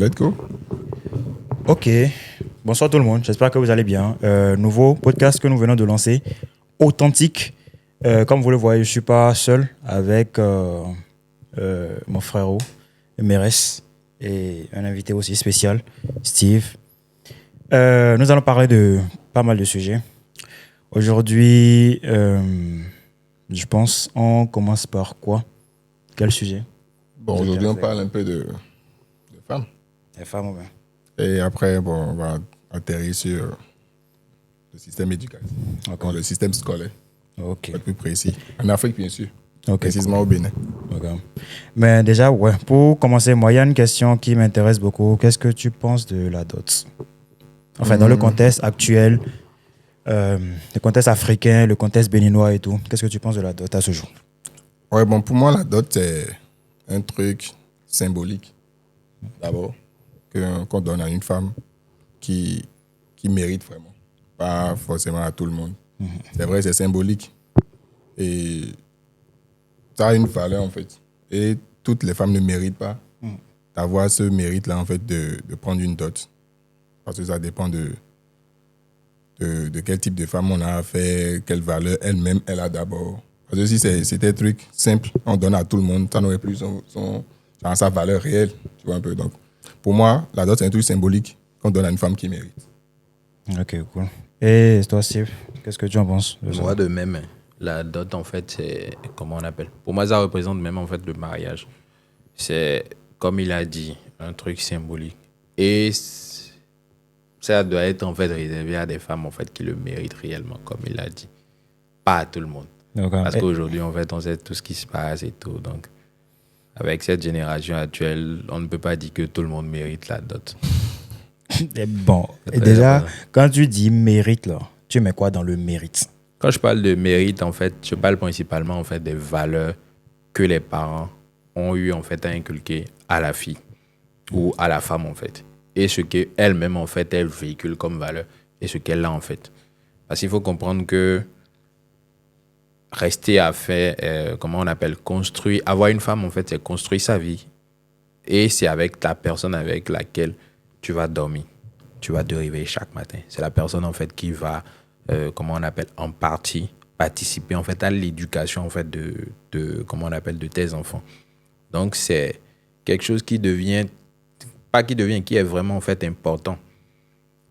Let's go. Ok, bonsoir tout le monde, j'espère que vous allez bien. Nouveau podcast que nous venons de lancer, authentique. Comme vous le voyez, je ne suis pas seul avec mon frérot, Mérès, et un invité aussi spécial, Steve. Nous allons parler de pas mal de sujets. Aujourd'hui, je pense, on commence par quoi? Quel sujet? Bon, aujourd'hui, on parle un peu de femmes. Les femmes, ou bien? Et après, bon, on va atterrir sur le système éducatif. Ok. Bon, le système scolaire, Ok. pour être plus précis. En Afrique, bien sûr. Ok, Précisément au Bénin. Ok. Mais déjà, ouais, pour commencer, moi, il y a une question qui m'intéresse beaucoup. Qu'est-ce que tu penses de la dot? Enfin, dans le contexte actuel, le contexte africain, le contexte béninois et tout, qu'est-ce que tu penses de la dot à ce jour? Ouais, bon, pour moi, la dot, c'est un truc symbolique. D'abord, qu'on donne à une femme qui mérite vraiment. Pas forcément à tout le monde. C'est vrai, c'est symbolique. Et ça a une valeur, en fait. Et toutes les femmes ne méritent pas d'avoir ce mérite-là, en fait, de prendre une dot. Parce que ça dépend de quel type de femme on a affaire, quelle valeur elle-même elle a d'abord. Parce que si c'était un truc simple, on donne à tout le monde, ça n'aurait plus sa valeur réelle. Tu vois un peu. Donc, pour moi, la dot, c'est un truc symbolique qu'on donne à une femme qui mérite. Ok, cool. Et toi, Steve, qu'est-ce que tu en penses de ça? Moi, de même, la dot, en fait, c'est. Comment on appelle? Pour moi, ça représente même, en fait, le mariage. C'est, comme il a dit, un truc symbolique. Et ça doit être, en fait, réservé à des femmes, en fait, qui le méritent réellement, comme il a dit. Pas à tout le monde. Donc, Parce qu'aujourd'hui, en fait, on sait tout ce qui se passe et tout. Donc, avec cette génération actuelle, on ne peut pas dire que tout le monde mérite la dot. bon, C'est et très déjà, important. quand tu dis mérite, là, tu mets quoi dans le mérite? Quand je parle de mérite, en fait, je parle principalement en fait des valeurs que les parents ont eu en fait à inculquer à la fille ou à la femme en fait, et ce qu'elle-même en fait elle véhicule comme valeur et ce qu'elle a en fait. Parce qu'il faut comprendre que rester à faire, comment on appelle, construire, avoir une femme en fait, c'est construire sa vie et c'est avec la personne avec laquelle tu vas dormir. Tu vas te réveiller chaque matin. C'est la personne en fait qui va, comment on appelle, en partie participer en fait à l'éducation en fait comment on appelle, de tes enfants. Donc c'est quelque chose qui devient, pas qui devient, qui est vraiment en fait important.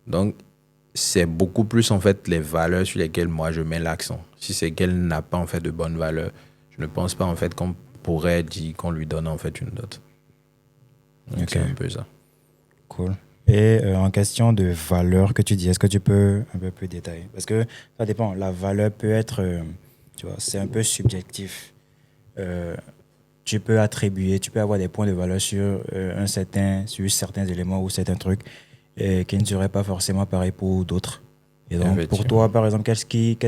Donc c'est beaucoup plus en fait les valeurs sur lesquelles moi je mets l'accent. Si c'est qu'elle n'a pas en fait de bonnes valeurs, je ne pense pas en fait qu'on pourrait dire qu'on lui donne en fait une dot. Donc Ok. c'est un peu ça. Cool. Et en question de valeur que tu dis, est-ce que tu peux un peu plus détailler? Parce que ça dépend. La valeur peut être, tu vois, c'est un peu subjectif. Tu peux attribuer, tu peux avoir des points de valeur sur sur certains éléments ou certains trucs qui ne seraient pas forcément pareils pour d'autres. Et donc, pour Effectivement. toi, par exemple, qu'est-ce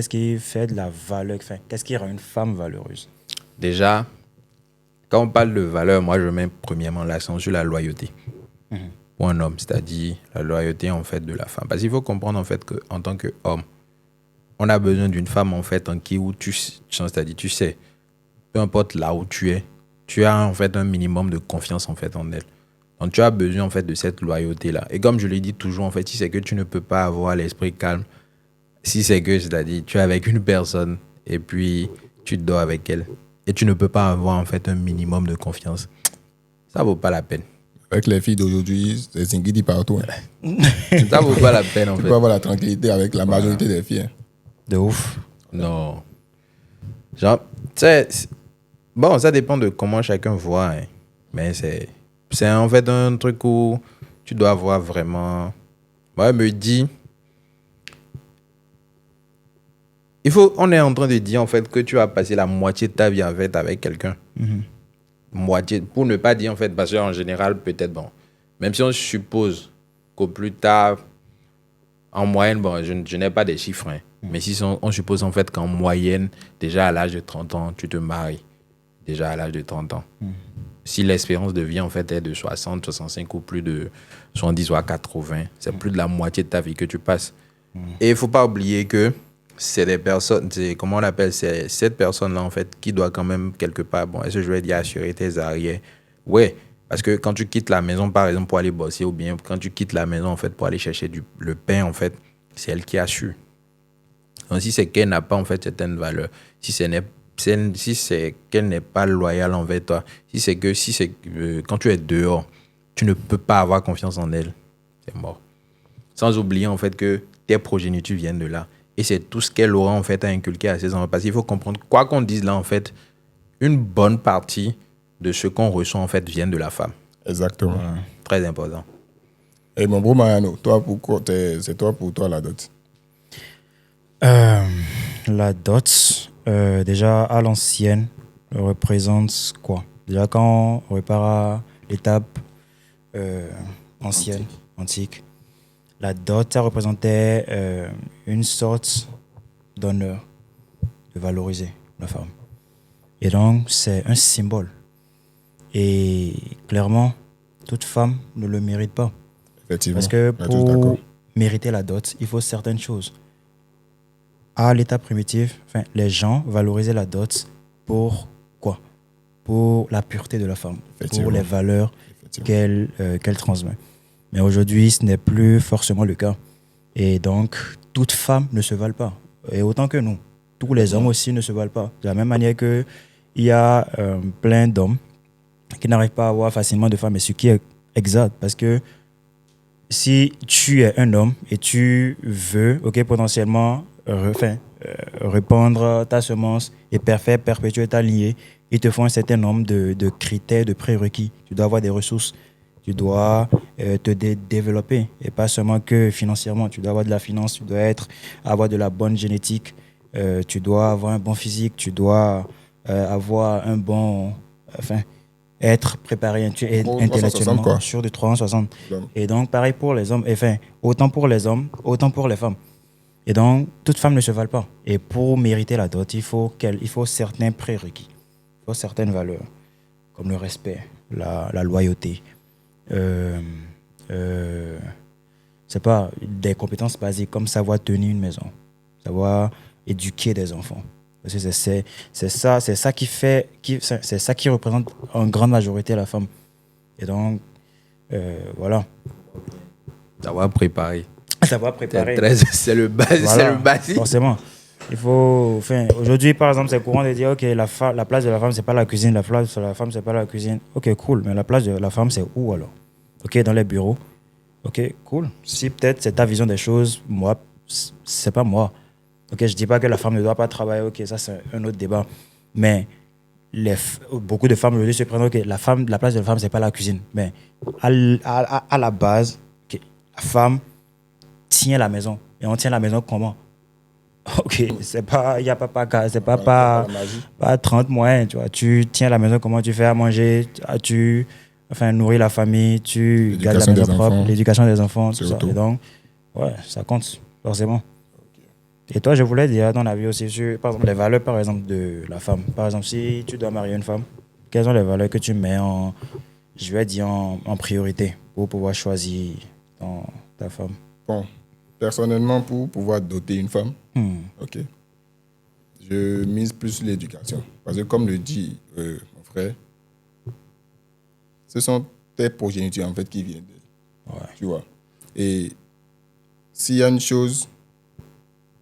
qui fait de la valeur, enfin, qu'est-ce qui rend une femme valeureuse? Déjà, quand on parle de valeur, moi je mets premièrement l'accent sur la loyauté pour un homme, c'est-à-dire la loyauté en fait de la femme. Parce qu'il faut comprendre en fait qu'en tant qu'homme, on a besoin d'une femme en fait en qui où c'est-à-dire tu sais, peu importe là où tu as en fait un minimum de confiance en fait en elle. Donc tu as besoin en fait de cette loyauté là. Et comme je le dis toujours en fait, si c'est que tu ne peux pas avoir l'esprit calme, si c'est que c'est-à-dire tu es avec une personne et puis tu dors avec elle et tu ne peux pas avoir en fait un minimum de confiance, ça vaut pas la peine. Avec les filles d'aujourd'hui, c'est Singidi partout. Hein. Ça vaut pas la peine en Tu fait. peux avoir la tranquillité avec la majorité des filles. Hein. De ouf. Non. Genre, tu sais, bon, ça dépend de comment chacun voit, hein. Mais c'est en fait un truc où tu dois avoir vraiment. Moi, me dit. On est en train de dire en fait que tu vas passer la moitié de ta vie en fait avec quelqu'un. Moitié, pour ne pas dire en fait, parce qu'en général, peut-être, bon, même si on suppose qu'au plus tard, en moyenne, bon, je n'ai pas des chiffres, hein, mais si on suppose en fait qu'en moyenne, déjà à l'âge de 30 ans, tu te maries. Déjà à l'âge de 30 ans. Si l'espérance de vie en fait est de 60, 65 ou plus de 70 ou à 80, c'est plus de la moitié de ta vie que tu passes. Et il ne faut pas oublier que c'est des personnes, comment on appelle, c'est cette personne-là en fait qui doit quand même quelque part, bon, est-ce que je vais dire assurer tes arrières? Ouais, Parce que quand tu quittes la maison, par exemple, pour aller bosser, ou bien quand tu quittes la maison, en fait, pour aller chercher le pain, en fait, c'est elle qui a su. Donc, si c'est qu'elle n'a pas, en fait, certaines valeurs, si c'est qu'elle n'est pas loyale envers toi, quand tu es dehors, tu ne peux pas avoir confiance en elle, c'est mort. Sans oublier, en fait, que tes progénitures viennent de là. Et c'est tout ce qu'elle aura, en fait, à inculquer à ses enfants. Parce qu'il faut comprendre, quoi qu'on dise là, en fait, une bonne partie de ce qu'on reçoit, en fait, vient de la femme. Exactement. Très important. Et mon beau Mariano, c'est toi pour toi la dot. La dot, déjà à l'ancienne, représente quoi? Déjà quand on repart à l'étape ancienne, antique, la dot, ça représentait une sorte d'honneur, de valoriser la femme. Et donc, c'est un symbole. Et clairement, toute femme ne le mérite pas. Effectivement. Parce que On est tous d'accord. pour mériter la dot, il faut certaines choses. À l'état primitif, les gens valorisaient la dot pour quoi? Pour la pureté de la femme, Effectivement. pour les valeurs Effectivement. qu'elle transmet. Mais aujourd'hui, ce n'est plus forcément le cas. Et donc, toute femme ne se valent pas. Et autant que nous. Tous les hommes aussi ne se valent pas. De la même manière qu'il y a plein d'hommes qui n'arrivent pas à avoir facilement de femmes. Et ce qui est exact. Parce que si tu es un homme et tu veux, potentiellement répandre ta semence et perpétuer ta lignée, il te faut un certain nombre de critères, de prérequis. Tu dois avoir des ressources. Tu dois te développer. Et pas seulement que financièrement. Tu dois avoir de la finance. Tu dois avoir de la bonne génétique. Tu dois avoir un bon physique. Tu dois avoir un bon... être préparé intellectuellement quoi. sur du 360. Donc, Et donc, pareil pour les hommes. Autant pour les hommes, autant pour les femmes. Et donc, toute femme ne se valent pas. Et pour mériter la dot, il faut certains prérequis. Il faut certaines valeurs, comme le respect, la loyauté. C'est pas des compétences basiques comme savoir tenir une maison, savoir éduquer des enfants. Parce que c'est ça qui représente en grande majorité la femme. Et donc, voilà. Savoir préparer. Savoir préparer. C'est le basique. Voilà, C'est le basique. forcément. Il faut, aujourd'hui, par exemple, c'est courant de dire, OK, la place de la femme, c'est pas la cuisine, la place de la femme, c'est pas la cuisine. OK, cool, mais la place de la femme, c'est où alors? OK, dans les bureaux. OK, cool. Si peut-être c'est ta vision des choses, moi, c'est pas moi. OK, je dis pas que la femme ne doit pas travailler, OK, ça c'est un autre débat. Mais beaucoup de femmes aujourd'hui se prennent, OK, la place de la femme, c'est pas la cuisine. Mais à la base, OK, la femme tient la maison. Et on tient la maison comment? OK, c'est pas, il n'y a pas 30 moyens, tu vois. Tu tiens la maison comment? Tu fais à manger, tu nourris la famille, tu gardes la maison propre, l'éducation des enfants, tout ça. Et donc, ouais, ça compte, forcément. Et toi, je voulais dire ton avis aussi sur, par exemple, les valeurs, par exemple, de la femme. Par exemple, si tu dois marier une femme, quelles sont les valeurs que tu mets en priorité pour pouvoir choisir ta femme? Bon, personnellement, pour pouvoir doter une femme, ok, je mise plus sur l'éducation. Parce que comme le dit mon frère, ce sont tes progénitures en fait qui viennent d'elle. Ouais. Tu vois. Et s'il y a une chose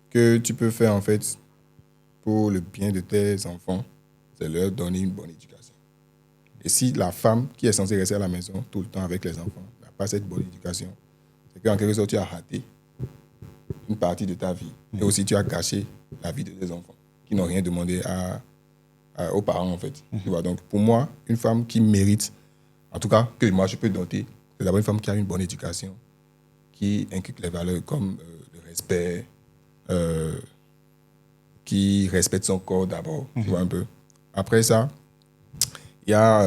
que tu peux faire en fait pour le bien de tes enfants, c'est leur donner une bonne éducation. Et si la femme qui est censée rester à la maison tout le temps avec les enfants n'a pas cette bonne éducation, c'est qu'en quelque sorte tu as raté une partie de ta vie. Et aussi tu as gâché la vie de tes enfants qui n'ont rien demandé aux parents en fait. Tu vois, donc pour moi, une femme qui mérite, en tout cas que moi je peux doter, c'est d'abord une femme qui a une bonne éducation, qui inculque les valeurs comme le respect, qui respecte son corps d'abord, tu vois un peu. Après ça, il y a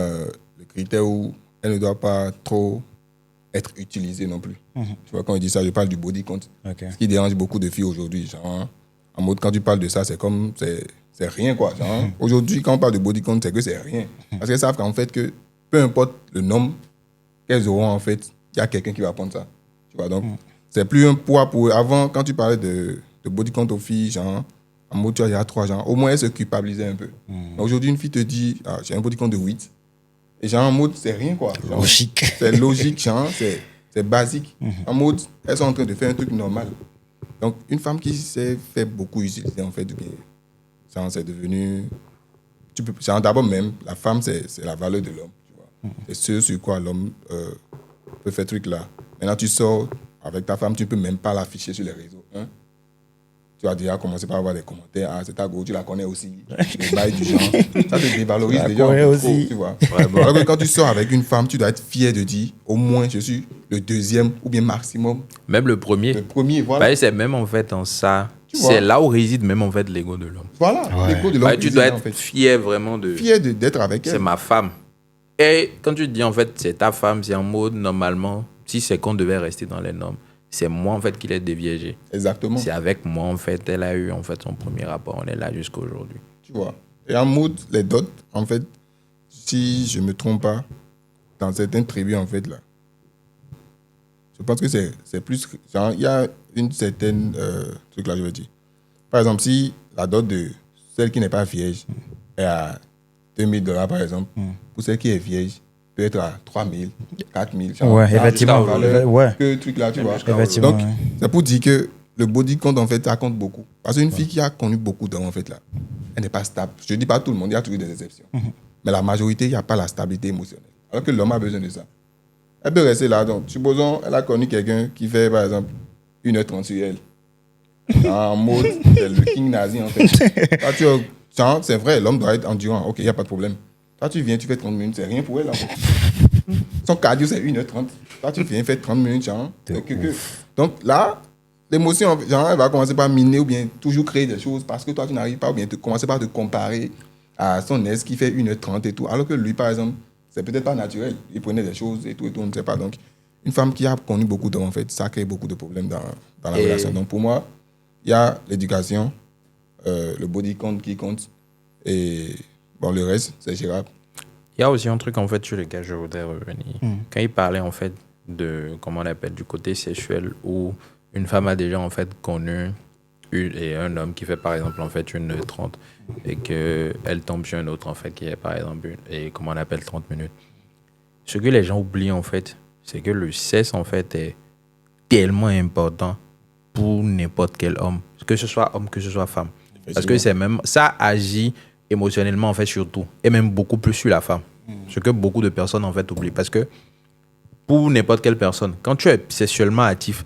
le critère où elle ne doit pas trop être utilisée non plus. Tu vois, quand je dis ça, je parle du body count. Okay. Ce qui dérange beaucoup de filles aujourd'hui. Genre, en mode, quand tu parles de ça, c'est comme, c'est rien quoi. Genre, aujourd'hui, quand on parle de body count, c'est que c'est rien. Parce qu'elles savent qu'en fait, que peu importe le nombre qu'elles auront, en fait, il y a quelqu'un qui va prendre ça. Tu vois, donc, c'est plus un poids pour eux. Avant, quand tu parlais de body count aux filles, genre, en mode, tu vois, il y a 3 gens, au moins elles se culpabilisaient un peu. Aujourd'hui, une fille te dit, ah, j'ai un body count de 8. Et genre, en mode, c'est rien, quoi. Genre, Logique. C'est logique, genre, c'est basique. En mode, elles sont en train de faire un truc normal. Donc, une femme qui s'est fait beaucoup utiliser, en fait, genre, c'est devenu... Genre, d'abord même, la femme, c'est la valeur de l'homme, tu vois. C'est ce sur quoi l'homme peut faire truc là. Maintenant, tu sors avec ta femme, tu ne peux même pas l'afficher sur les réseaux. Hein? Tu vas déjà commencer par avoir des commentaires. Ah, c'est ta go, tu la connais aussi. Les bails du genre. Ça te dévalorise déjà. Aussi. Tu vois. Alors que quand tu sors avec une femme, tu dois être fier de dire au moins je suis le deuxième ou bien maximum. Même le premier. Le premier, voilà. Bah, c'est même en fait en ça. Tu vois. C'est là où réside même en fait l'ego de l'homme. Voilà, l'ego de l'homme. Bah, tu dois être en fait. fier vraiment de. Fier d'être avec elle. C'est ma femme. Et quand tu dis en fait c'est ta femme, c'est en mode normalement, si c'est qu'on devait rester dans les normes, c'est moi en fait qui l'ai déviégé. Exactement. C'est avec moi en fait, elle a eu en fait son premier rapport. On est là jusqu'à aujourd'hui. Tu vois. Et en mode, les dots, en fait, si je ne me trompe pas, dans certaines tribus, en fait, là, je pense que c'est plus... Genre, il y a une certaine... truc là, je veux dire. Par exemple, si la dot de celle qui n'est pas vierge est à $2,000, par exemple, pour celle qui est vierge, peut être à 3,000, 4,000. Ouais, effectivement. Ouais. Que truc là, tu vois. Effectivement. Donc, Ouais. c'est pour dire que le body compte, en fait, ça compte beaucoup. Parce qu'une fille qui a connu beaucoup d'hommes, en fait, là, elle n'est pas stable. Je ne dis pas tout le monde, il y a toujours des exceptions. Mais la majorité, il n'y a pas la stabilité émotionnelle. Alors que l'homme a besoin de ça. Elle peut rester là. Donc, supposons, elle a connu quelqu'un qui fait, par exemple, 1h30 sur elle. En mode, c'est le king nazi, en fait. Toi, c'est vrai, l'homme doit être endurant. Ok, il n'y a pas de problème. Toi, tu viens, tu fais 30 minutes, c'est rien pour elle, en fait. Son cardio, c'est 1h30. Toi, tu viens, fais 30 minutes, genre. Donc là, l'émotion, genre, elle va commencer par miner ou bien toujours créer des choses parce que toi, tu n'arrives pas, ou bien commencer par te comparer à son ex qui fait 1h30 et tout. Alors que lui, par exemple, c'est peut-être pas naturel. Il prenait des choses et tout, on ne sait pas. Donc, une femme qui a connu beaucoup d'hommes, en fait, ça crée beaucoup de problèmes dans la relation. Donc, pour moi, il y a l'éducation, le body count qui compte, et bon, le reste, c'est gérable. Il y a aussi un truc en fait sur lequel je voudrais revenir. Quand il parlait en fait de, comment on appelle, du côté sexuel où une femme a déjà en fait connu et un homme qui fait par exemple en fait 1h30 et qu'elle tombe sur un autre en fait qui est par exemple et comment on appelle 30 minutes. Ce que les gens oublient en fait, c'est que le sexe en fait est tellement important pour n'importe quel homme, que ce soit homme, que ce soit femme. Parce que c'est même, ça agit émotionnellement en fait surtout, et même beaucoup plus sur la femme. Ce que beaucoup de personnes en fait oublient. Parce que pour n'importe quelle personne, quand tu es sexuellement actif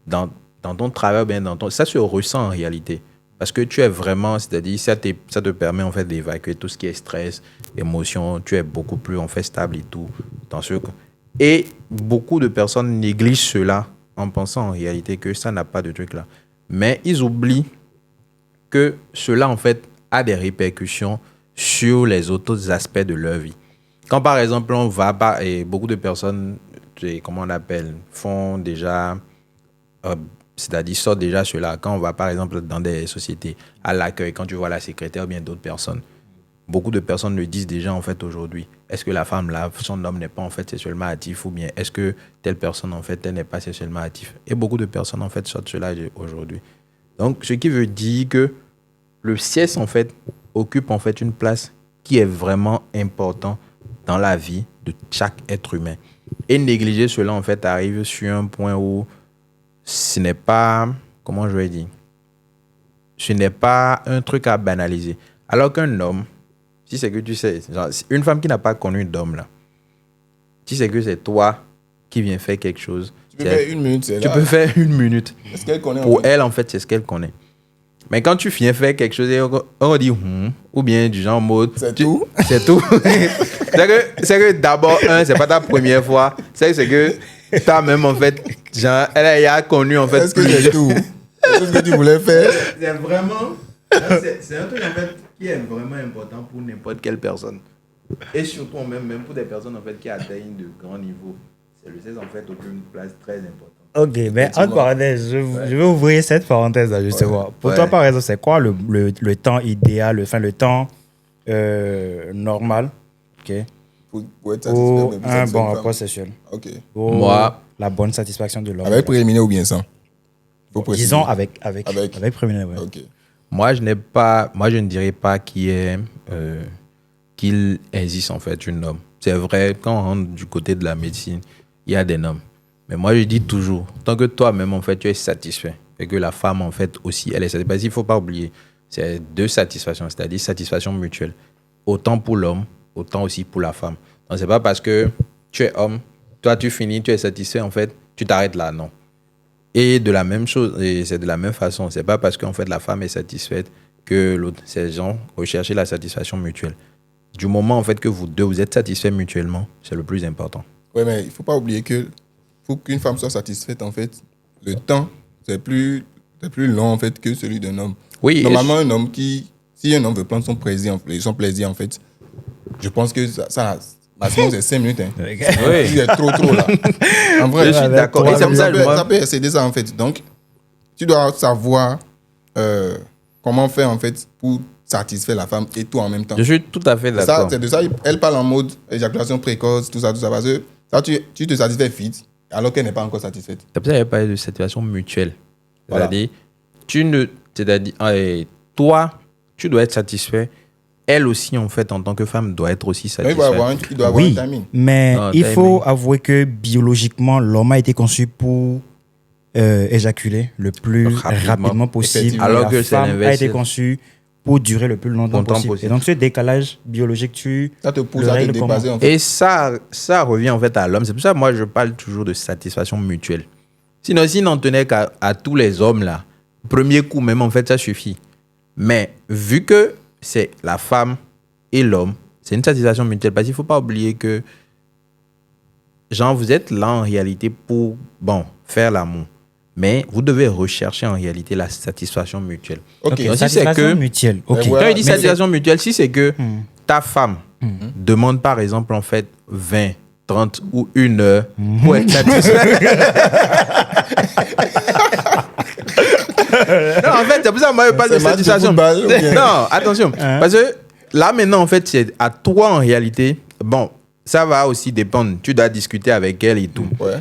dans ton travail, bien ça se ressent en réalité. Parce que tu es vraiment, c'est-à-dire ça te permet en fait d'évacuer tout ce qui est stress, émotion, tu es beaucoup plus en fait stable et tout. Dans ce... Et beaucoup de personnes négligent cela en pensant en réalité que ça n'a pas de truc là. Mais ils oublient que cela en fait a des répercussions sur les autres aspects de leur vie. Quand par exemple on va et beaucoup de personnes, comment on appelle, font déjà, c'est-à-dire sortent déjà cela. Quand on va par exemple dans des sociétés à l'accueil, quand tu vois la secrétaire ou bien d'autres personnes, beaucoup de personnes le disent déjà en fait aujourd'hui. Est-ce que la femme là, son homme n'est pas en fait sexuellement actif ou bien est-ce que telle personne en fait elle n'est pas sexuellement active? Et beaucoup de personnes en fait sortent cela aujourd'hui. Donc ce qui veut dire que le sexe, en fait, occupe en fait une place qui est vraiment importante dans la vie de chaque être humain. Et négliger cela, en fait, arrive sur un point où ce n'est pas, comment je vais dire, ce n'est pas un truc à banaliser. Alors qu'un homme, si c'est que tu sais, genre, une femme qui n'a pas connu d'homme, là, si c'est que c'est toi qui viens faire quelque chose, tu peux faire 1 minute, c'est là. Tu peux faire 1 minute. Est-ce qu'elle connaît, pour elle, en fait, c'est ce qu'elle connaît. Mais quand tu viens faire quelque chose, on dit ou bien du genre mode. C'est tout. C'est tout. c'est que d'abord, c'est pas ta première fois. C'est que toi-même, en fait, genre, elle a connu, en fait. Est-ce que c'est tout? C'est ce que tu voulais faire? C'est vraiment. C'est un truc, en fait, qui est vraiment important pour n'importe quelle personne. Et surtout, même pour des personnes, en fait, qui atteignent de grands niveaux. C'est le sexe, en fait, occupe une place très importante. Ok, mais entre parenthèses, je vais ouvrir cette parenthèse-là, justement. Pour toi, par exemple, c'est quoi le temps idéal, le temps normal, ok, pour être satisfait pour un bon rapport sexuel? Ok. Moi, la bonne satisfaction de l'homme. Avec préliminaire ou bien sans? Disons avec préliminaire, ouais. Ok. moi, je ne dirais pas qu'il existe, en fait, une norme. c'est vrai, quand on rentre du côté de la médecine, il y a des normes. Mais moi, je dis toujours, tant que toi-même, en fait, tu es satisfait et que la femme, en fait, aussi, elle est satisfaite. Parce qu'il ne faut pas oublier, c'est deux satisfactions, c'est-à-dire satisfaction mutuelle. Autant pour l'homme, autant aussi pour la femme. Donc, ce n'est pas parce que tu es homme, toi, tu finis, tu es satisfait, en fait, tu t'arrêtes là, non. Et de la même chose, et c'est de la même façon. Ce n'est pas parce qu'en fait, la femme est satisfaite que l'autre. Ces gens recherchent la satisfaction mutuelle. Du moment, en fait, que vous deux, vous êtes satisfaits mutuellement, c'est le plus important. Oui, mais il ne faut pas oublier que pour qu'une femme soit satisfaite, en fait, le temps, c'est plus long, en fait, que celui d'un homme. Oui. Normalement, un homme si un homme veut prendre son plaisir, en fait, je pense que ça maximum, c'est 5 minutes. Hein. Oui. C'est trop, là. En vrai, Je suis d'accord. Et c'est pour ça que moi... ça peut excéder ça, en fait. Donc, tu dois savoir comment faire, en fait, pour satisfaire la femme et toi en même temps. Je suis tout à fait d'accord. C'est de ça, elle parle en mode éjaculation précoce, tout ça. Parce que ça, tu te satisfais vite, alors qu'elle n'est pas encore satisfaite. C'est pour ça qu'elle parle de satisfaction mutuelle. Voilà. C'est-à-dire, toi, tu dois être satisfait. Elle aussi, en fait, en tant que femme, doit être aussi satisfaite. Il doit avoir un timing. Mais il faut avouer que biologiquement, l'homme a été conçu pour éjaculer le plus rapidement possible. Alors que la c'est femme l'inverse. a été conçue pour durer le plus longtemps possible. Et donc, ce décalage biologique, ça te pousse à te dépasser, en fait. Et ça revient en fait à l'homme. C'est pour ça que moi, je parle toujours de satisfaction mutuelle. Sinon, s'il n'en tenait qu'à tous les hommes, là, premier coup même, en fait, ça suffit. Mais vu que c'est la femme et l'homme, c'est une satisfaction mutuelle. Parce qu'il ne faut pas oublier que, genre, vous êtes là en réalité pour, faire l'amour. Mais vous devez rechercher en réalité la satisfaction mutuelle. Ok, donc, satisfaction mutuelle. Okay. Quand il dit satisfaction mutuelle, si c'est que ta femme demande par exemple en fait 20, 30 ou 1 heure pour être satisfaite. Non, en fait, c'est pour ça que moi je parle de satisfaction. Non, attention. Parce que là maintenant, en fait, c'est à toi en réalité. Bon, ça va aussi dépendre. Tu dois discuter avec elle et tout. Ouais.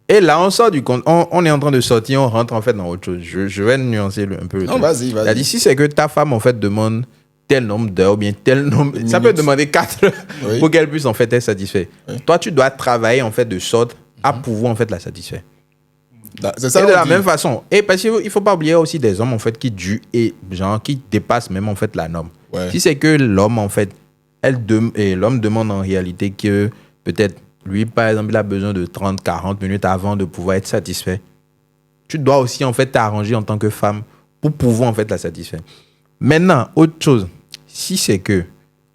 Et là, on sort du compte, on est en train de sortir, on rentre en fait dans autre chose. Je vais nuancer un peu le truc. Vas-y. C'est-à-dire, si c'est que ta femme en fait demande tel nombre d'heures ou bien tel nombre, ça peut demander 4 heures pour qu'elle puisse en fait être satisfaite. Oui. Toi, tu dois travailler en fait de sorte à pouvoir en fait la satisfaire. C'est ça. Et de la même façon. Et parce qu'il faut pas oublier aussi des hommes en fait qui qui dépassent même en fait la norme. Ouais. Si c'est que l'homme en fait, l'homme demande en réalité que peut-être lui, par exemple, il a besoin de 30-40 minutes avant de pouvoir être satisfait. Tu dois aussi, en fait, t'arranger en tant que femme pour pouvoir, en fait, la satisfaire. Maintenant, autre chose. Si c'est que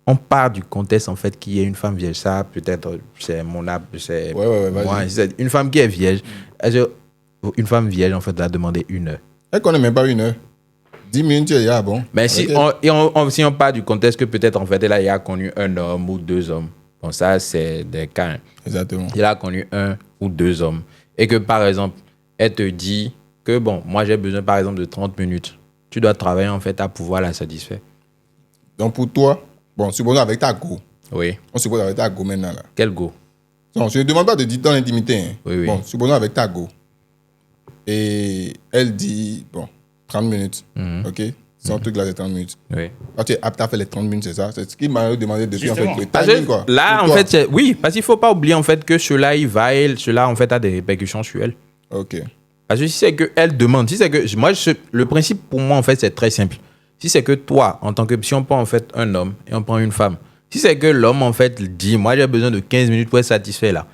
on part du contexte, en fait, qu'il y ait une femme vierge, ça, peut-être, c'est mon âme, c'est moi. Une femme qui est vierge, une femme vierge, en fait, va demander 1 heure. Elle connaît même pas 1 heure. 10 minutes, il y a bon. Mais si on part du contexte que peut-être, en fait, elle a connu un homme ou 2 hommes. Bon, ça, c'est des cas. Exactement. Il a connu 1 ou 2 hommes. Et que, par exemple, elle te dit que, moi, j'ai besoin, par exemple, de 30 minutes. Tu dois travailler, en fait, à pouvoir la satisfaire. Donc, pour toi, supposons avec ta go. Oui. On suppose avec ta go maintenant, là. Quel go? Non, je ne demande pas de dire dans l'intimité. Hein. Oui. Bon, supposons avec ta go. Et elle dit, 30 minutes. OK? Son truc là, c'est 30 minutes. Oui. Quand tu es apte à faire les 30 minutes, c'est ça? C'est ce qu'il m'a demandé depuis, en fait. Le parce timing, quoi. Là, en fait, oui, parce qu'il ne faut pas oublier, en fait, que cela, en fait, a des répercussions sur elle. OK. Parce que si c'est qu'elle demande, si c'est que... le principe, pour moi, en fait, c'est très simple. Si c'est que toi, en tant que... Si on prend, en fait, un homme et on prend une femme, si c'est que l'homme, en fait, dit, moi, j'ai besoin de 15 minutes pour être satisfait, là,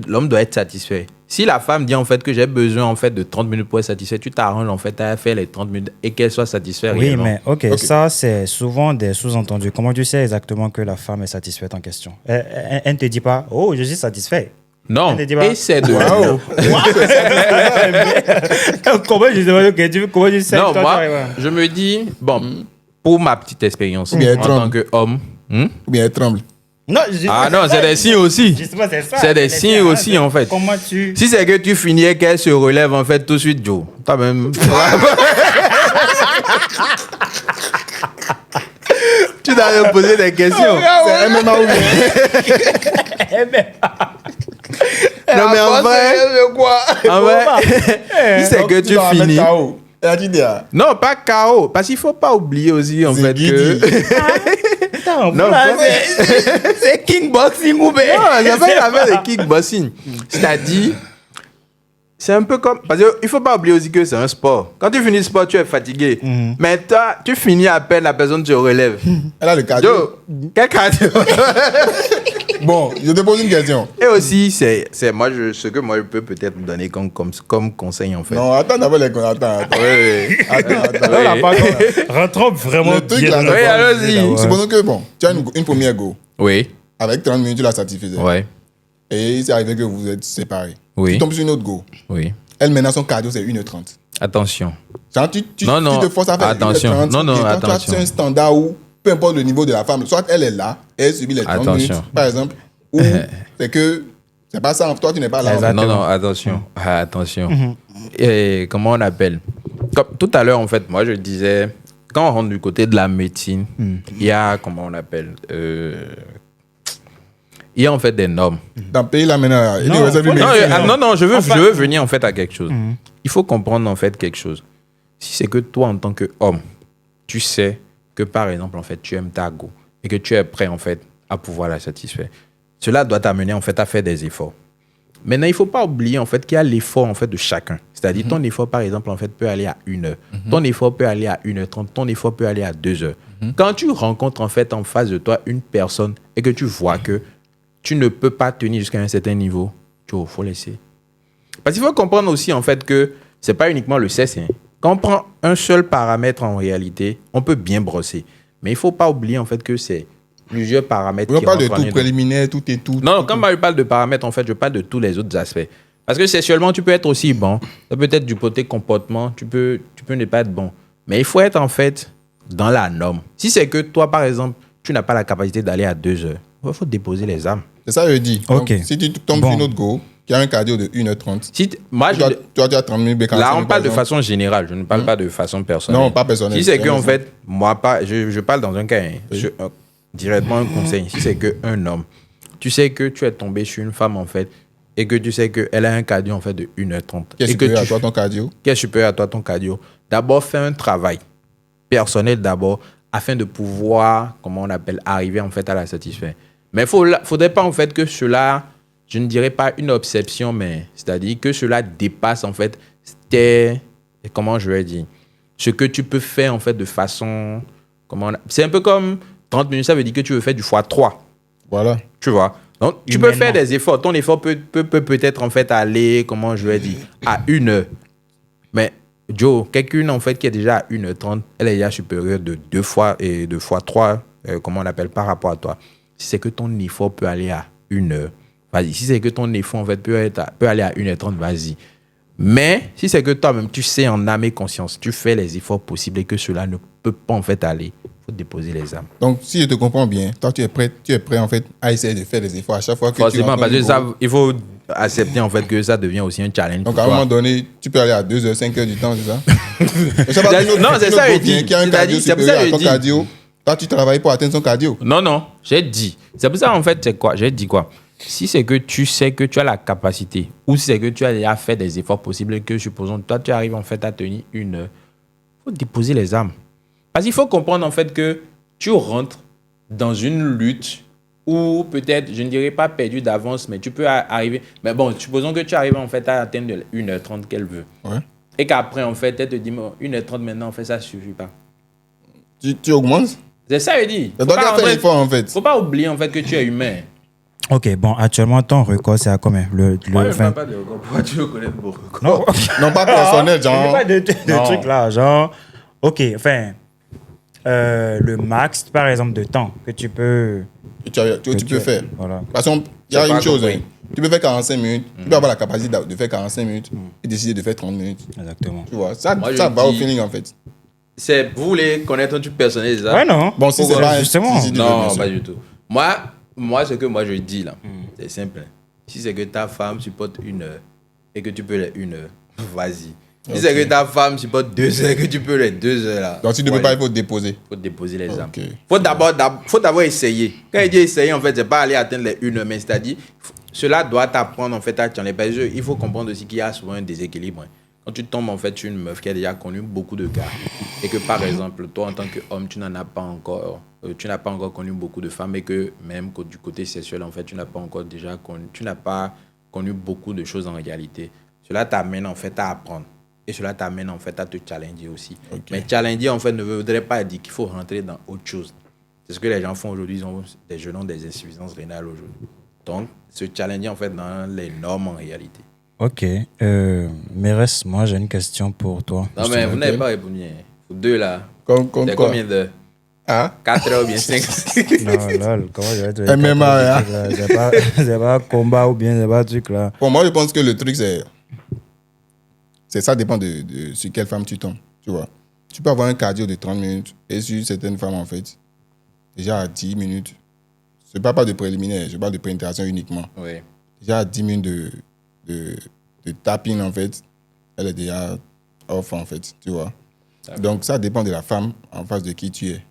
l'homme doit être satisfait. Si la femme dit en fait que j'ai besoin en fait de 30 minutes pour être satisfait, tu t'arranges en fait à faire les 30 minutes et qu'elle soit satisfaite. Oui, réellement. Mais ok, ça c'est souvent des sous-entendus. Comment tu sais exactement que la femme est satisfaite en question? Elle ne te dit pas, oh, je suis satisfait. Non, essaie de... Wow. Comment tu sais? Non, moi, je me dis, pour ma petite expérience, en tant qu'homme... Ou bien elle tremble. Non, non, c'est des signes aussi. Justement, c'est ça. C'est des signes aussi, en fait. Comment tu... Si c'est que tu finis et qu'elle se relève, en fait, tout de suite, Joe, toi-même... Tu dois me poser des questions. C'est MMA ou Non, mais en vrai... Si c'est que tu finis... Elle a dit non, pas KO. Parce qu'il ne faut pas oublier aussi, en fait, que... Attends, Non, voilà, pas- c'est kickboxing ou bien? Non, ça fait l'affaire de kickboxing. C'est-à-dire, c'est un peu comme. Parce qu'il ne faut pas oublier aussi que c'est un sport. Quand tu finis le sport, tu es fatigué. Mais toi, tu finis à peine, la personne te relève. Elle a le cardio. Yo, quel cardio? Bon, je te pose une question. Et aussi, c'est moi, ce que moi, je peux peut-être donner comme conseil, en fait. Non, attends d'abord les attends. Oui, oui. Attends. Là, on n'a pas rentrons vraiment Le truc, bien là, dans oui, le allons-y. d'abord. Supposons que, bon, tu as une première go. Oui, Avec 30 minutes, tu l'as satisfaisais. ouais, Et c'est arrivé que vous êtes séparés. Oui. Tu tombes sur une autre go. oui. Elle, maintenant, son cardio, c'est 1h30. Attention. Genre, tu Non, te forces à faire attention. 1h30. Non, et quand attention. tu as un standard où, peu importe le niveau de la femme, soit elle est là, elle subit les 30 Attention. minutes, par exemple, ou c'est que c'est pas ça, toi, tu n'es pas là. Exactement. Non, attention. Ah, attention. Et comment on appelle? Comme, tout à l'heure, en fait, moi, je disais, quand on rentre du côté de la médecine, il y a, comment on appelle? Il y a en fait des normes. Dans le pays, là, maintenant, il Non, est réservé faut- médecin. Non, je veux Enfin- venir en fait à quelque chose. Il faut comprendre en fait quelque chose. Si c'est que toi, en tant qu'homme, tu sais que par exemple, en fait, tu aimes ta go et que tu es prêt en fait à pouvoir la satisfaire, cela doit t'amener en fait à faire des efforts. Maintenant, il ne faut pas oublier en fait qu'il y a l'effort en fait de chacun. C'est-à-dire ton effort, par exemple, en fait, peut aller à 1 heure. Ton effort peut aller à 1h30. Ton effort peut aller à 2 heures. Quand tu rencontres en fait en face de toi une personne et que tu vois que tu ne peux pas tenir jusqu'à un certain niveau, il faut laisser. Parce qu'il faut comprendre aussi en fait que ce n'est pas uniquement le sexe. Hein. Quand on prend un seul paramètre en réalité, on peut bien brosser. Mais il ne faut pas oublier en fait que c'est plusieurs paramètres On qui parle de rentrent en tout ligne. préliminaire, tout et tout. Non, quand moi je parle de paramètres, en fait, je parle de tous les autres aspects. Parce que sexuellement, tu peux être aussi bon. Ça peut être du côté comportement, tu peux ne pas être bon. Mais il faut être en fait dans la norme. Si c'est que toi, par exemple, tu n'as pas la capacité d'aller à 2 heures, il faut déposer les armes. C'est ça, je dis. Ok. Donc, si tu tombes Bon. sur une autre go, qui a un cardio de 1h30, Si moi, toi, tu as 30 minutes, là, on 45, parle de par exemple. façon générale. Je ne parle pas de façon personnelle. Non, pas personnelle. Si c'est C'est que, un en exemple. fait, moi, je parle dans un cas, hein, directement un conseil. Si c'est qu'un homme, tu sais que tu es tombé sur une femme, en fait, et que tu sais qu'elle a un cardio, en fait, de 1h30. Qui est et que supérieur à tu toi, ton cardio. qui est supérieur à toi, ton cardio, d'abord fais un travail personnel d'abord afin de pouvoir, comment on appelle, arriver en fait à la satisfaire. Mais il ne faudrait pas en fait que cela, je ne dirais pas une obsession, mais c'est-à-dire que cela dépasse en fait comment je vais dire, ce que tu peux faire en fait de façon, c'est un peu comme 30 minutes, ça veut dire que tu veux faire du x3. Voilà. Tu vois. Donc, tu peux Humainement. faire des efforts. Ton effort peut peut-être en fait aller, comment je vais dire, à 1 heure. Mais Joe, quelqu'un en fait qui est déjà à 1h30, elle est déjà supérieure de 2 fois et 2 fois 3, comment on appelle, par rapport à toi. Si c'est que ton effort peut aller à 1 heure, vas-y. Si c'est que ton effort en fait peut aller à 1h30, vas-y. Mais si c'est que toi-même, tu sais en âme et conscience, tu fais les efforts possibles et que cela ne peut pas en fait aller, il faut déposer les âmes. Donc, si je te comprends bien, toi, tu es prêt en fait à essayer de faire des efforts à chaque fois que tu Forcément, rencontres parce que une ça, go. il faut accepter en fait que ça devient aussi un challenge. Donc, pour à un toi. moment donné, tu peux aller à 2 heures, 5 heures du temps, c'est ça? Mais ça va Non, être une autre- c'est une ça, autre je go vient dis. qui a un cardio C'est pour ça supérieur que à ton je dis. cardio. Toi, tu travailles pour atteindre son cardio. Non, j'ai dit. C'est pour ça, en fait, c'est quoi? J'ai dit quoi? Si c'est que tu sais que tu as la capacité, ou si c'est que tu as déjà fait des efforts possibles et que, supposons, toi, tu arrives en fait à tenir 1 heure, il faut déposer les armes. Parce qu'il faut comprendre en fait que tu rentres dans une lutte où peut-être, je ne dirais pas perdu d'avance, mais tu peux arriver. Mais bon, supposons que tu arrives en fait à atteindre 1h30 qu'elle veut. Ouais. Et qu'après, en fait, elle te dit, bon, 1h30 maintenant, en fait, ça ne suffit pas. Tu augmentes. C'est ça, je dis. C'est toi qui as fait l'effort, en fait. Faut pas oublier en fait que tu es humain. Ok, bon, actuellement, ton record, c'est à combien? Moi, je ne 20. parle pas de record. Pourquoi tu veux connaître mon record? Non, Non, pas personnel, il n'y a genre. pas de Non. truc là, genre. Ok, enfin, le max, par exemple, de temps que tu peux. Tu peux faire. Voilà. Parce qu'il y a J'ai pas une chose, compris. hein. Tu peux faire 45 minutes, tu peux avoir la capacité de faire 45 minutes et décider de faire 30 minutes. Exactement. Tu vois, ça, Moi, je ça va au dis- feeling, en fait. Vous voulez connaître un truc personnel, c'est ça? Ouais, non. Bon, si c'est Ouais, pas justement. si tu veux, bien Non, sûr. pas du tout. Moi, ce que moi je dis là, c'est simple. Si c'est que ta femme supporte 1 heure et que tu peux les 1 heure, vas-y. Si c'est que ta femme supporte 2 heures et que tu peux les 2 heures là. Donc, si tu ne peux pas, il faut te déposer. faut déposer les armes. Ok. Faut d'abord essayer. Quand il dit essayer, en fait, c'est pas aller atteindre les 1 heure, mais c'est-à-dire, cela doit t'apprendre en fait à t'en les parce que il faut comprendre aussi qu'il y a souvent un déséquilibre. Hein. Quand tu tombes en fait sur une meuf qui a déjà connu beaucoup de gars, et que par exemple, toi en tant qu'homme, tu n'as pas encore connu beaucoup de femmes et que même du côté sexuel, en fait, tu n'as pas connu beaucoup de choses en réalité. Cela t'amène en fait à apprendre et cela t'amène en fait à te challenger aussi. Ok. Mais challenger en fait ne voudrait pas dire qu'il faut rentrer dans autre chose. C'est ce que les gens font aujourd'hui. Des jeunes ont des insuffisances rénales aujourd'hui. Donc, se challenger en fait dans les normes en réalité. Ok. Mérès, moi j'ai une question pour toi. Non, mais vous n'avez pas répondu. Hein. Vous deux là. Comme C'est quoi? combien d'heures? Ah? 4 heures ou bien 5? Non, lol, comment je vais te dire MMA, hein. C'est pas combat ou bien c'est pas truc là. Pour moi, je pense que le truc, ça dépend de sur quelle femme tu tombes, tu vois. Tu peux avoir un cardio de 30 minutes et sur certaines femmes, en fait, déjà à 10 minutes, je ne parle pas de préliminaire, je parle de pénétration uniquement. Oui. Déjà à 10 minutes de tapping, en fait, elle est déjà off, en fait, tu vois. D'accord. Donc, ça dépend de la femme en face de qui tu es.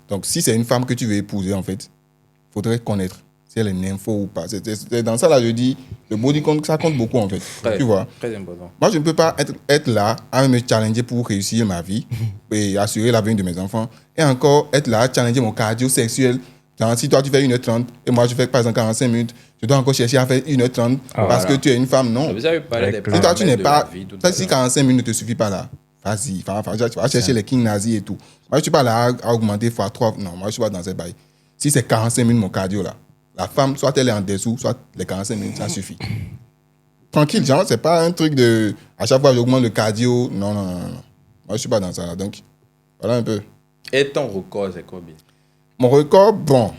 Donc, si c'est une femme que tu veux épouser, en fait, il faudrait connaître si elle est nympho ou pas. C'est dans ça, là, je dis, le body count, ça compte beaucoup, en fait. Tu vois. Très important. Moi, je ne peux pas être là à me challenger pour réussir ma vie et assurer l'avenir de mes enfants. Et encore, être là à challenger mon cardio sexuel. Genre, si toi, tu fais 1h30 et moi, je fais par exemple 45 minutes, je dois encore chercher à faire 1h30 parce que tu es une femme. Non. Vous avez parlé des Avec Si toi, tu n'es paramètres de pas. la vie, tout à Si l'heure. 45 minutes ne te suffit pas là, vas-y. Tu vas chercher les kings nazis et tout. Moi, je ne suis pas là à augmenter x3. Non, moi, je ne suis pas dans ces bails. Si c'est 45 minutes mon cardio là, la femme, soit elle est en dessous, soit les 45 minutes, ça suffit. Tranquille, genre, c'est pas un truc de. À chaque fois, j'augmente le cardio. Non. Moi, je ne suis pas dans ça là. Donc, voilà un peu. Et ton record, c'est combien? Mon record, bon.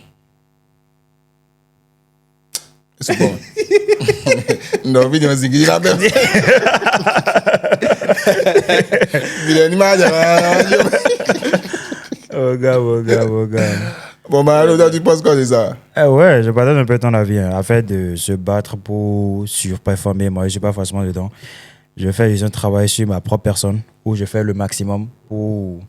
C'est bon. Non, vite, on s'est dit la même. Il a une image. Oh gars. Bon, bah, alors, toi, tu penses quoi de ça? Ouais, je partage un peu ton avis. Hein. Afin de se battre pour surperformer, moi je suis pas forcément dedans. Je fais juste un travail sur ma propre personne où je fais le maximum pour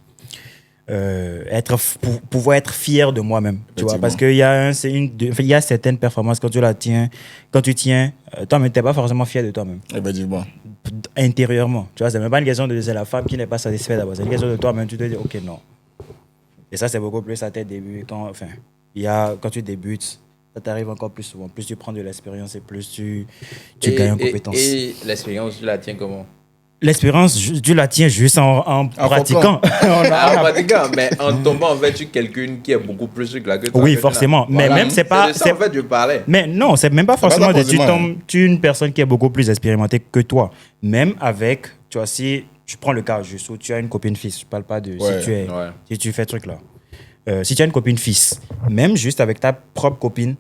pouvoir être fier de moi-même. Tu vois, parce qu'il y a certaines performances quand tu tiens, toi-même, tu n'es pas forcément fier de toi-même. Effectivement. Intérieurement. Tu vois, c'est même pas une question de c'est la femme qui n'est pas satisfaite d'abord. C'est une question de toi-même. Tu te dis, ok, non. Et ça, c'est beaucoup plus à tes débuts. Quand tu débutes, ça t'arrive encore plus souvent. Plus tu prends de l'expérience et plus tu gagnes en compétences. Et l'expérience, tu la tiens comment? L'expérience, tu la tiens juste en pratiquant. En pratiquant, mais en tombant, en fait, sur quelqu'un qui est beaucoup plus sûr que la que toi. Oui, forcément. Mais Voilà. même, c'est pas. C'est de ça, en fait, je parlais. Mais non, c'est même pas forcément ça, de tu forcément, tombes, tu es une personne qui est beaucoup plus expérimentée que toi. Même avec, tu vois, si tu prends le cas juste où tu as une copine fille, je parle pas de Ouais, si tu fais ce truc là. Si tu as une copine fils, même juste avec ta propre copine,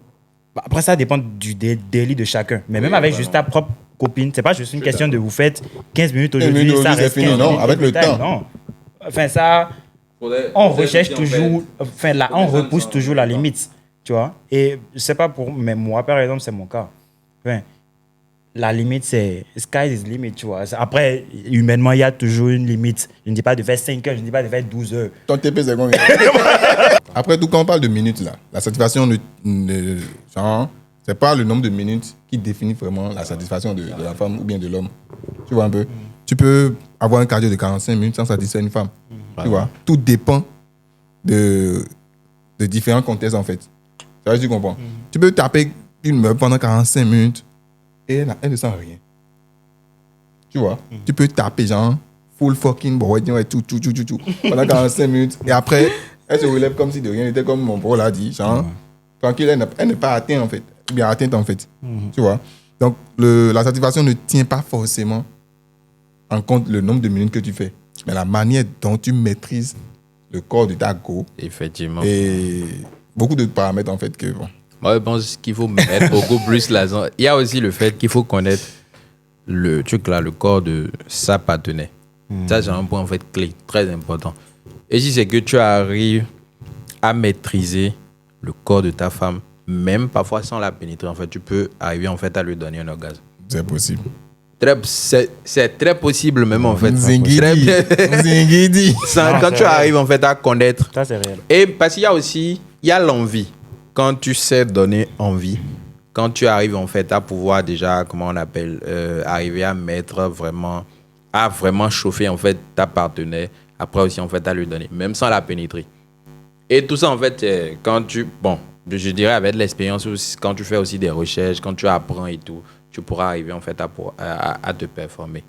après ça dépend du délit de chacun. Mais même avec juste ta propre copine, c'est pas juste une question de vous faites 15 minutes aujourd'hui, minutes ça aujourd'hui, reste c'est fini. 15 Non, minutes avec le every time. temps. Non. Enfin ça, on recherche toujours, on repousse toujours la limite, tu vois. Et c'est pas mais moi par exemple c'est mon cas. Enfin, la limite, c'est sky is limit, tu vois. Après, humainement, il y a toujours une limite. Je ne dis pas de faire 5 heures, je ne dis pas de faire 12 heures. Ton TP, c'est combien? Après tout, quand on parle de minutes, là, la satisfaction genre, c'est pas le nombre de minutes qui définit vraiment la satisfaction de la femme ou bien de l'homme. Tu vois un peu? Tu peux avoir un cardio de 45 minutes sans satisfaire une femme. Tu vois? Tout dépend de différents contextes, en fait. Ça veut dire, tu comprends? Tu peux taper une meuf pendant 45 minutes et elle ne sent rien. Tu vois? Tu peux taper, genre, full fucking boy, tout, pendant 45 minutes. Et après, elle se relève comme si de rien n'était, comme mon bro l'a dit. Genre, tranquille, elle n'est pas atteinte, en fait. Bien atteinte, en fait. Tu vois? Donc, la satisfaction ne tient pas forcément en compte le nombre de minutes que tu fais, mais la manière dont tu maîtrises le corps de ta go. Effectivement. Et beaucoup de paramètres, en fait, que bon. Moi, je pense qu'il faut mettre beaucoup plus l'accent. Il y a aussi le fait qu'il faut connaître le truc là, le corps de sa partenaire. Ça, c'est un point en fait clé, très important. Et si c'est que tu arrives à maîtriser le corps de ta femme, même parfois sans la pénétrer, en fait, tu peux arriver en fait à lui donner un orgasme. C'est possible. C'est très possible même en fait. Zingidi. Très bien. Zingidi. Quand tu arrives en fait à connaître. Ça, c'est réel. Et parce qu'il y a aussi, il y a l'envie. Quand tu sais donner envie, quand tu arrives en fait à pouvoir déjà, comment on appelle, arriver à mettre vraiment, à vraiment chauffer en fait ta partenaire, après aussi, en fait, à lui donner, même sans la pénétrer. Et tout ça, en fait, quand tu... Bon, je dirais avec l'expérience, aussi, quand tu fais aussi des recherches, quand tu apprends et tout, tu pourras arriver, en fait, à te performer.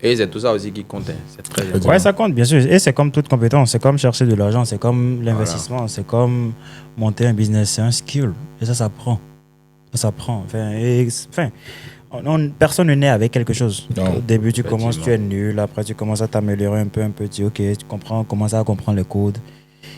Et c'est tout ça aussi qui compte. Hein. C'est très important. Ouais, ça compte, bien sûr. Et c'est comme toute compétence. C'est comme chercher de l'argent. C'est comme l'investissement. Voilà. C'est comme monter un business. C'est un skill. Et ça s'apprend. Ça s'apprend. Personne ne naît avec quelque chose. Non. Au début, tu commences, tu es nul. Après, tu commences à t'améliorer un peu. Tu commences à comprendre les codes.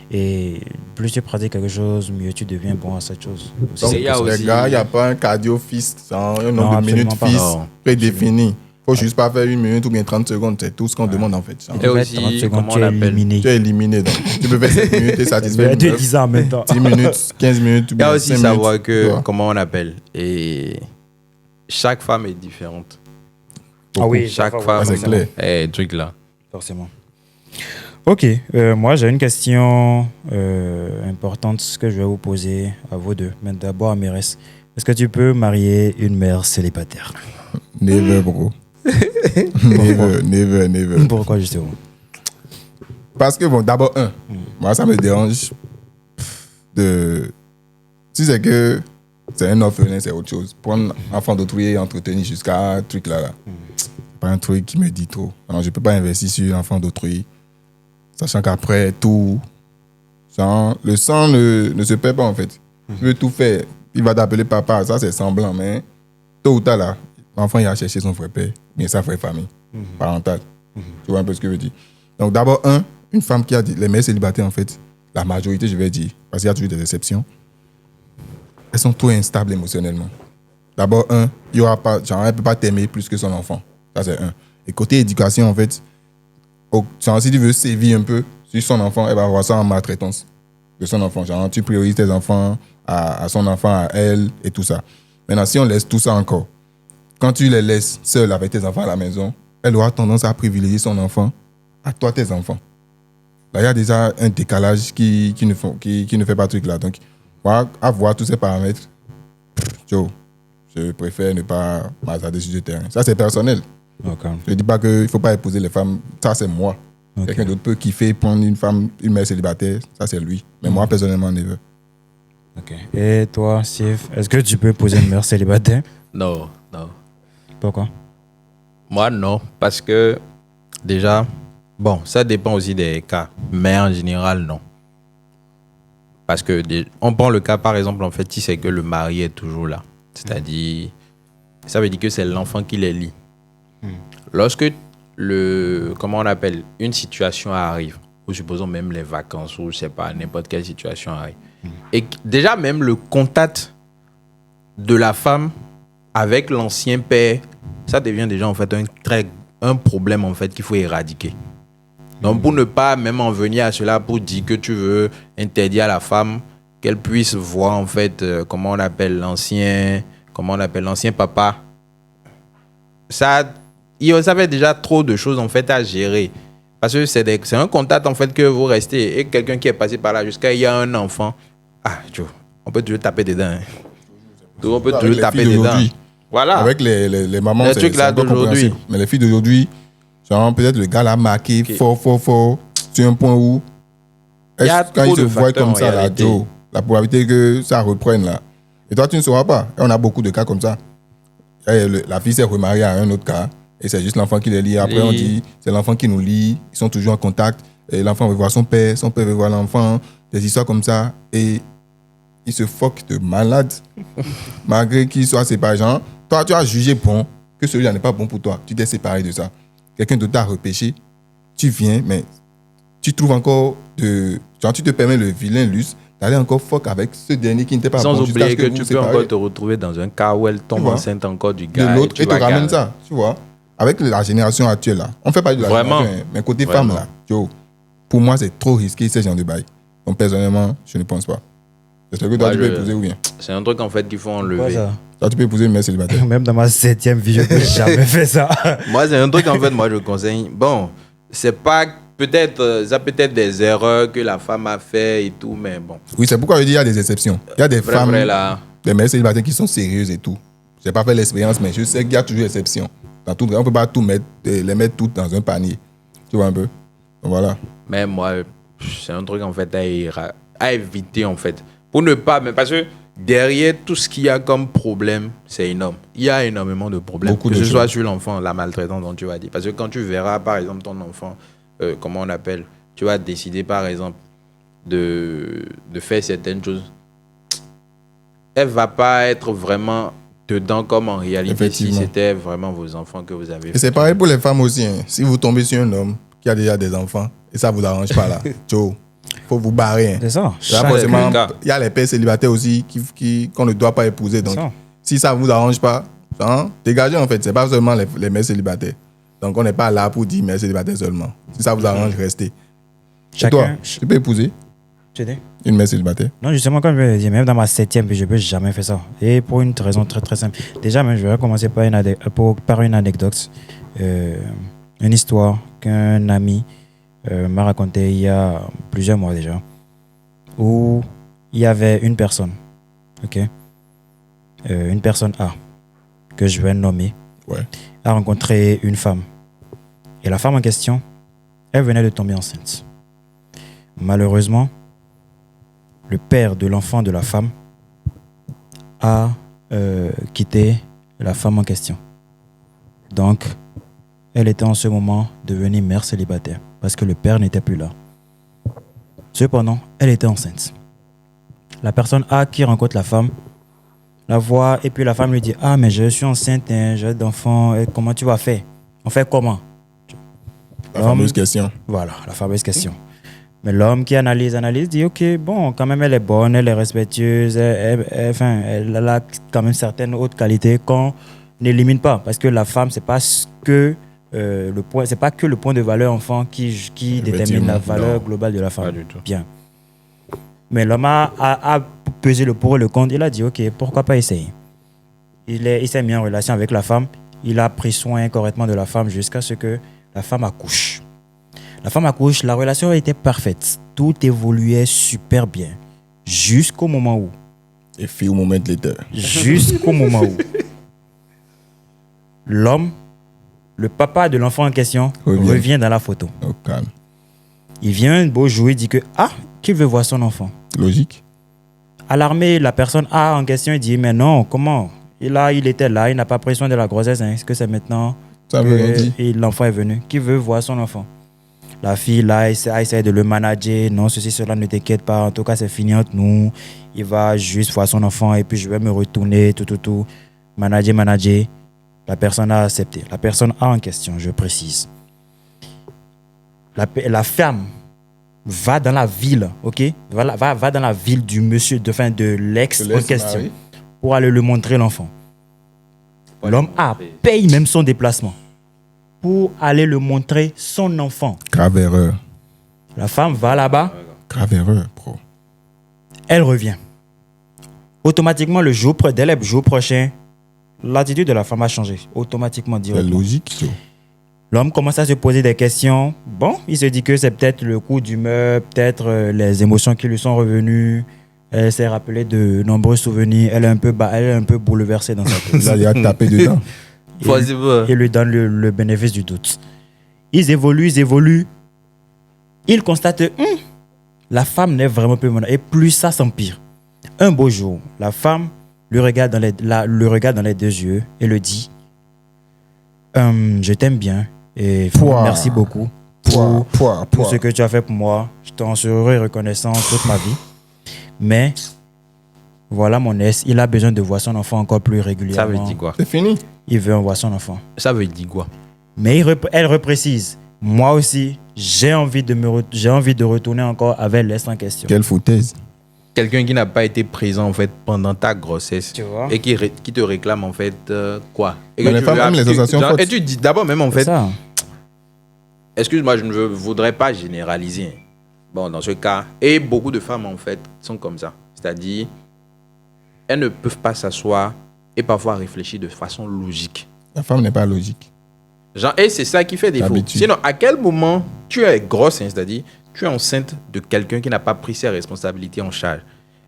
Et plus tu pratiques quelque chose, mieux tu deviens bon à cette chose. Donc, il y a aussi... il n'y a pas un cardio fixe, un nombre de minutes fixe prédéfini. Il ne faut juste pas faire 1 minute ou bien 30 secondes, c'est tout ce qu'on demande en fait. Et aussi, 30 secondes, comment on l'appelle ? Tu es éliminé. Donc. Tu peux faire 7 minutes et satisfait. 10 ans en même temps. 10 minutes, 15 minutes. Il y a aussi savoir que, comment on appelle. Et chaque femme est différente. Ah oui, chaque femme, c'est clair. Et truc là. Forcément. Ok, moi j'ai une question importante que je vais vous poser à vous deux. Mais d'abord à Mérès. Est-ce que tu peux marier une mère célibataire ? Never, bro. Never. Pourquoi justement ? Parce que, bon, d'abord, moi, ça me dérange de... Si c'est que c'est un orphelin, c'est autre chose. Prendre un enfant d'autrui et entretenir jusqu'à un truc là. C'est pas un truc qui me dit trop. Alors, je peux pas investir sur l'enfant d'autrui, sachant qu'après, tout... le sang ne se perd pas, en fait. Tu veux tout faire. Il va t'appeler papa, ça, c'est semblant, mais tôt ou tard, là, l'enfant, il a cherché son frère père, bien sa frère famille, parentale. Tu vois un peu ce que je veux dire. Donc, d'abord, une femme qui a dit, les mères célibataires, en fait, la majorité, je vais dire, parce qu'il y a toujours des exceptions, elles sont trop instables émotionnellement. D'abord, il y aura pas, genre, elle ne peut pas t'aimer plus que son enfant. Ça, c'est un. Et côté éducation, en fait, genre, si tu veux sévir un peu sur son enfant, elle va avoir ça en maltraitance de son enfant. Genre, tu priorises tes enfants à son enfant, à elle, et tout ça. Maintenant, si on laisse tout ça encore, quand tu les laisses seuls avec tes enfants à la maison, elle aura tendance à privilégier son enfant à toi, tes enfants. Là, il y a déjà un décalage qui ne fait pas truc là. Donc, moi, à voir tous ces paramètres, je préfère ne pas m'attarder sur ce terrain. Ça, c'est personnel. Okay. Je ne dis pas qu'il ne faut pas épouser les femmes. Ça, c'est moi. Okay. Quelqu'un d'autre peut kiffer, prendre une femme, une mère célibataire. Ça, c'est lui. Mais moi, personnellement, ne veux. Ok. Et toi, Steve, est-ce que tu peux épouser une mère célibataire ? Non. Pourquoi ? Moi, non. Parce que, déjà, bon, ça dépend aussi des cas. Mais en général, non. Parce que, on prend le cas, par exemple, en fait, si c'est que le mari est toujours là. C'est-à-dire, ça veut dire que c'est l'enfant qui les lie. Lorsque comment on appelle, une situation arrive, ou supposons même les vacances, ou je sais pas, n'importe quelle situation arrive. Et déjà, même le contact de la femme avec l'ancien père, ça devient déjà en fait un problème en fait qu'il faut éradiquer. Donc pour ne pas même en venir à cela pour dire que tu veux interdire à la femme qu'elle puisse voir en fait comment on appelle l'ancien papa, ça fait déjà trop de choses en fait à gérer. Parce que c'est un contact en fait que vous restez et quelqu'un qui est passé par là jusqu'à il y a un enfant. On peut toujours taper dedans. Hein. On peut toujours taper dedans. Voilà. Avec les mamans, les trucs là d'aujourd'hui. Mais les filles d'aujourd'hui, genre peut-être le gars l'a marqué fort, sur un point où quand il se voit comme ça, là, la probabilité que ça reprenne là. Et toi, tu ne sauras pas. Et on a beaucoup de cas comme ça. La fille s'est remariée à un autre cas. Et c'est juste l'enfant qui les lie. Après, on dit, c'est l'enfant qui nous lie. Ils sont toujours en contact. Et l'enfant veut voir son père veut voir l'enfant. Des histoires comme ça. Et ils se fuck de malade. Malgré qu'ils soient séparés. Genre, toi, tu as jugé bon que celui-là n'est pas bon pour toi. Tu t'es séparé de ça. Quelqu'un d'autre t'a repêché. Tu viens, mais tu trouves encore genre, tu te permets le vilain luxe d'aller encore fuck avec ce dernier qui n'était pas bon. Sans oublier que tu peux encore te retrouver dans un cas où elle tombe enceinte encore du gars. De l'autre, et tu ramènes ça, tu vois. Avec la génération actuelle, là, on ne fait pas de la génération, mais côté femme, là, pour moi, c'est trop risqué ce genre de bail. Donc, personnellement, je ne pense pas. J'espère que toi, tu peux épouser ou bien. C'est un truc, en fait, qu'il faut enlever. Toi, tu peux épouser une mère célibataire. Même dans ma 7e vie, je n'ai jamais fait ça. Moi, c'est un truc, en fait, moi, je conseille. Bon, c'est pas... ça peut être des erreurs que la femme a fait et tout, mais bon. Oui, c'est pourquoi je dis qu'il y a des exceptions. Il y a des femmes, des mères célibataires qui sont sérieuses et tout. Je n'ai pas fait l'expérience, mais je sais qu'il y a toujours des exceptions. On ne peut pas les mettre toutes dans un panier. Tu vois un peu. Voilà. Mais moi, c'est un truc en fait à éviter en fait. Pour ne pas, mais parce que derrière tout ce qu'il y a comme problème, c'est énorme. Il y a énormément de problèmes. Beaucoup que de ce soit choses. sur l'enfant, la maltraitance dont tu vas dire. Parce que quand tu verras par exemple ton enfant, comment on appelle, tu vas décider par exemple de faire certaines choses. Elle va pas être vraiment dedans comme en réalité si Effectivement. c'était vraiment vos enfants que vous avez Et c'est pareil pour les femmes aussi. Hein. Si vous tombez sur un homme qui a déjà des enfants et ça vous arrange pas là, ciao. Faut vous barrer. Hein. C'est ça. Là, Chaque forcément, cas. il y a les pères célibataires aussi qu'on ne doit pas épouser. Donc, Ça. si ça vous arrange pas, hein, dégagez en fait. C'est pas seulement les mères célibataires. Donc, on n'est pas là pour dire mères célibataires seulement. Si ça vous arrange, restez. Et toi, Chacun. tu peux épouser Tu dis? une mère célibataire. Non, justement, comme je l'ai dit, même dans ma 7e, je ne peux jamais faire ça. Et pour une raison très très simple. Déjà, je vais commencer par une anecdote. Une histoire qu'un ami m'a racontée il y a plusieurs mois déjà. Où il y avait une personne, ok, une personne A, que je vais nommer, Ouais. a rencontré une femme. Et la femme en question, elle venait de tomber enceinte. Malheureusement, le père de l'enfant de la femme a quitté la femme en question. Donc, elle était en ce moment devenue mère célibataire parce que le père n'était plus là. Cependant, elle était enceinte. La personne A qui rencontre la femme la voit et puis la femme lui dit « Ah, mais je suis enceinte, hein, j'ai d'enfants, comment tu vas faire? On fait comment ?» La fameuse question. Voilà, la fameuse question. Mais l'homme qui analyse, dit, ok, bon, quand même, elle est bonne, elle est respectueuse, elle a quand même certaines autres qualités qu'on n'élimine pas. Parce que la femme, c'est pas que c'est pas que le point de valeur enfant qui détermine la valeur Non. globale de la femme. Pas du tout. Bien. Mais l'homme a pesé le pour et le contre. Il a dit, ok, pourquoi pas essayer? Il s'est mis en relation avec la femme. Il a pris soin correctement de la femme jusqu'à ce que la femme accouche. La femme accouche, la relation était parfaite. Tout évoluait super bien. Jusqu'au moment où. Et few moment later. Jusqu'au moment où. L'homme, le papa de l'enfant en question, revient dans la photo. Au calme. Il vient un beau jour, il dit que, qu'il veut voir son enfant. Logique. Alarmé, la personne A en question, il dit, mais non, comment? Il était là, il n'a pas pris soin de la grossesse. Est-ce que c'est maintenant Ça veut rien dire. et l'enfant est venu? Qui veut voir son enfant? La fille, là, essaie de le manager. Non, ceci, cela, ne t'inquiète pas. En tout cas, c'est fini entre nous. Il va juste voir son enfant et puis je vais me retourner, tout. Manager. La personne a accepté. La personne A en question, je précise. La femme va dans la ville, ok? Va dans la ville du monsieur, de l'ex en question, pour aller lui montrer l'enfant. L'homme A paye même son déplacement pour aller le montrer son enfant. Grave erreur. La femme va là-bas. Grave erreur, bro. Elle revient. Automatiquement, dès le jour prochain, l'attitude de la femme a changé. Automatiquement, C'est directement. logique, ça. L'homme commence à se poser des questions. Bon, il se dit que c'est peut-être le coup d'humeur, peut-être les émotions qui lui sont revenues. Elle s'est rappelée de nombreux souvenirs. Elle est un peu bouleversée dans sa tête. Là, il a tapé dedans. Il lui donne le bénéfice du doute. Ils évoluent. Il constate la femme n'est vraiment plus bonne. Et plus ça s'empire. Un beau jour, la femme le regarde dans les deux yeux et le dit je t'aime bien et merci beaucoup pour ce que tu as fait pour moi. Je t'en serai reconnaissant toute ma vie. Mais voilà mon ex, il a besoin de voir son enfant encore plus régulièrement. Ça veut dire quoi? C'est fini. Il veut en voir son enfant. Ça veut dire quoi? Mais elle reprécise, moi aussi, j'ai envie de retourner encore avec l'ex en question. Quelle foutaise. Quelqu'un qui n'a pas été présent en fait pendant ta grossesse Tu vois? et qui te réclame en fait quoi? Et Mais les femmes aiment les sensations fortes. Et tu dis d'abord même en fait, Ça. excuse-moi, je ne voudrais pas généraliser. Bon, dans ce cas, et beaucoup de femmes en fait sont comme ça. C'est-à-dire, elles ne peuvent pas s'asseoir et parfois réfléchir de façon logique. La femme n'est pas logique. Genre, et c'est ça qui fait défaut. L'habitude. Sinon, à quel moment tu es grosse, hein, c'est-à-dire, tu es enceinte de quelqu'un qui n'a pas pris ses responsabilités en charge